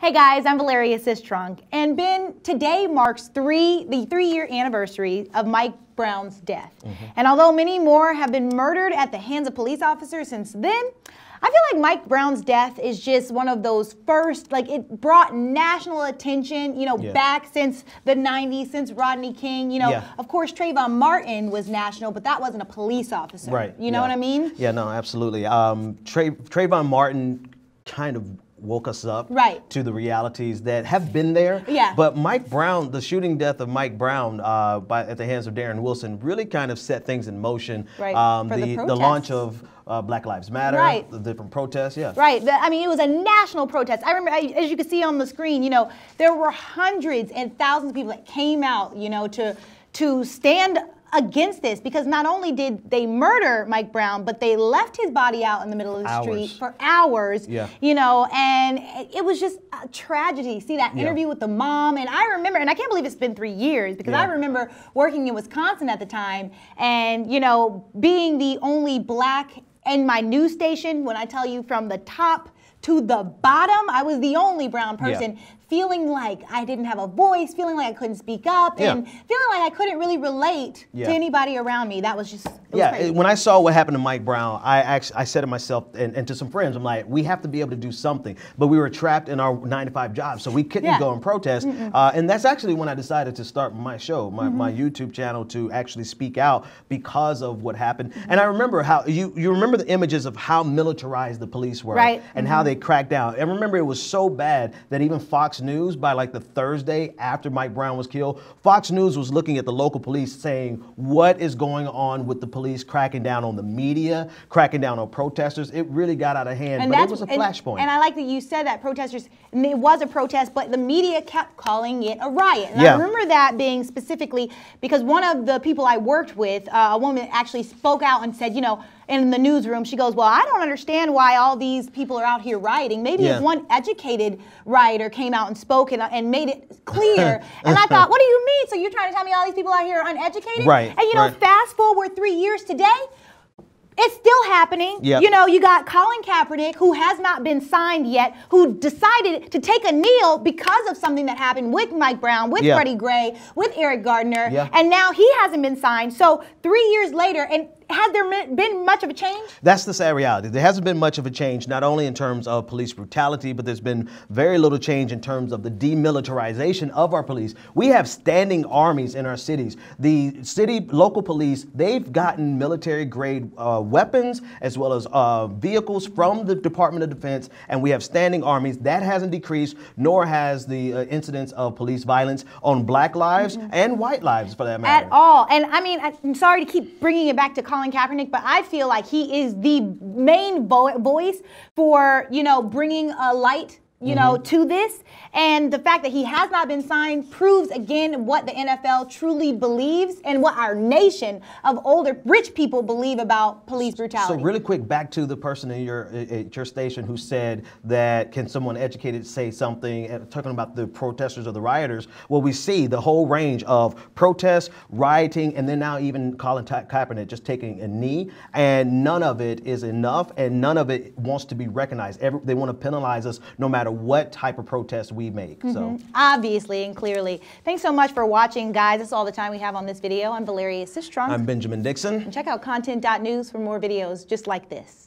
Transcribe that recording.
Hey guys, I'm Valeria Sistrunk, and Ben, today marks the 3-year anniversary of Mike Brown's death. And although many more have been murdered at the hands of police officers since then, I feel like Mike Brown's death is just one of those first, like it brought national attention, back since the 90s, since Rodney King, of course Trayvon Martin was national, but that wasn't a police officer. Right. You know what I mean? Yeah, no, absolutely. Trayvon Martin kind of woke us up to the realities that have been there. Yeah. But Mike Brown, the shooting death of Mike Brown at the hands of Darren Wilson really kind of set things in motion. Right. The launch of Black Lives Matter, the different protests, Right. I mean, it was a national protest. I remember, as you can see on the screen, there were hundreds and thousands of people that came out, to stand against this, because not only did they murder Mike Brown, but they left his body out in the middle of the street for hours, and it was just a tragedy. See that interview with the mom, and I remember, and I can't believe it's been 3 years, because I remember working in Wisconsin at the time, and being the only black in my news station. When I tell you from the top to the bottom, I was the only brown person, feeling like I didn't have a voice, feeling like I couldn't speak up, and feeling like I couldn't really relate to anybody around me. That was just, it was crazy. When I saw what happened to Mike Brown, I said to myself and to some friends, I'm like, we have to be able to do something. But we were trapped in our 9-to-5 jobs, so we couldn't go and protest. And that's actually when I decided to start my show, my YouTube channel, to actually speak out because of what happened. And I remember how, you remember the images of how militarized the police were, and how they cracked down. And remember, it was so bad that even Fox News, by like the Thursday after Mike Brown was killed, Fox News was looking at the local police saying, what is going on with the police cracking down on the media, cracking down on protesters? It really got out of hand, but it was a flashpoint. And I like that you said that protesters, and it was a protest, but the media kept calling it a riot. And I remember that being specifically because one of the people I worked with, a woman actually spoke out and said, in the newsroom, she goes, well, I don't understand why all these people are out here rioting. Maybe if one educated rioter came out and spoke and made it clear. And I thought, what do you mean? So you're trying to tell me all these people out here are uneducated? Right. And fast forward 3 years today, it's still happening. You got Colin Kaepernick, who has not been signed yet, who decided to take a kneel because of something that happened with Mike Brown, with Freddie Gray, with Eric Gardner, and now he hasn't been signed. So 3 years later, and has there been much of a change? That's the sad reality. There hasn't been much of a change, not only in terms of police brutality, but there's been very little change in terms of the demilitarization of our police. We have standing armies in our cities. The local police, they've gotten military-grade weapons as well as vehicles from the Department of Defense, and we have standing armies. That hasn't decreased, nor has the incidence of police violence on black lives and white lives, for that matter. At all. And I mean, I'm sorry to keep bringing it back to Colin Kaepernick, but I feel like he is the main voice for, bringing a light, to this. And the fact that he has not been signed proves again what the NFL truly believes and what our nation of older rich people believe about police brutality. So really quick, back to the person in your station who said that, can someone educated say something, talking about the protesters or the rioters? Well, we see the whole range of protests, rioting, and then now even Colin Kaepernick just taking a knee, and none of it is enough, and none of it wants to be recognized. They want to penalize us no matter what type of protest we make. So obviously and clearly. Thanks so much for watching, guys. That's all the time we have on this video. I'm Valeria Sistrunk. I'm Benjamin Dixon. And check out content.news for more videos just like this.